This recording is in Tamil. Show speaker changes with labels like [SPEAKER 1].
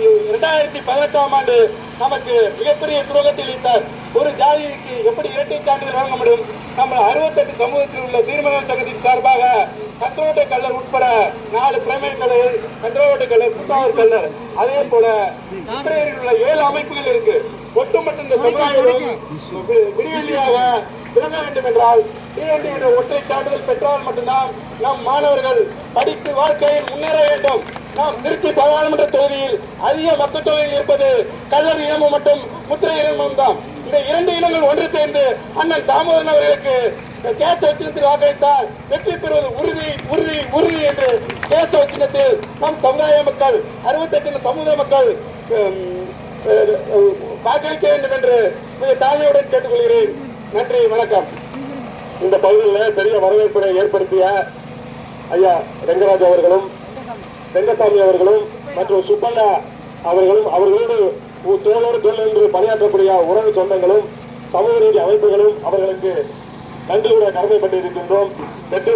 [SPEAKER 1] 2018ஆம் ஆண்டு நமக்கு மிகப்பெரிய துரோகத்தை அளித்தார். ஒரு ஜாதிக்கு எப்படி இரட்டை சான்றிதழ் வழங்க முடியும்? நம்ம 68 சமூகத்தில் உள்ள சீர்மகள் சங்கத்தின் சார்பாக கந்தரோட்டை கல்லர் உட்பட 4 பிரைமரி கல்லர், கந்தரோட்டை கல்லர், புத்தாவூர் கல்லர், அதே போல உள்ள 7 அமைப்புகள் இருக்கு. ஒட்டுமொத்த இந்த சமுதாயம் விடிவெள்ளியாக விளங்க வேண்டும் என்றால் டிஎன்டி என்ற ஒற்றை சான்றிதழ் பெற்றால் மட்டும்தான் நம் மாணவர்கள் படித்து வாழ்க்கையில் முன்னேற வேண்டும். நாம் திருச்சி பாராளுமன்ற தொகுதியில் அதிக மக்கள் தொகையில் இருப்பது கல்லர் இனமும் மற்றும் முத்திரை இனமும் தான். இந்த 2 இனங்கள் ஒன்று சேர்ந்து அண்ணன் தாமோதரன் அவர்களுக்கு கேசவ சின்னத்தில் வாக்களித்தால் வெற்றி பெறுவது உறுதி உறுதி உறுதி என்று கேசவ சின்னத்தில் நம் சமுதாய மக்கள் 68 சமூக மக்கள் வாக்களிக்க வேண்டும் என்று மிக தாழ்மையுடன் கேட்டுக்கொள்கிறேன். நன்றி, வணக்கம். இந்த பகுதியில் பெரிய வரவேற்பை ஏற்படுத்திய ஐயா ரெங்கராஜ் அவர்களும், ரெங்கசாமி அவர்களும் மற்றும் சுப்பண்ணா அவர்களும், அவர்களோடு தோளோடு தோல் என்று பணியாற்றக்கூடிய உறவு சொந்தங்களும் சமூக நீதி அமைப்புகளும் அவர்களுக்கு நன்றியுடன் கடமைப்பட்டிருக்கின்றோம். வெற்றி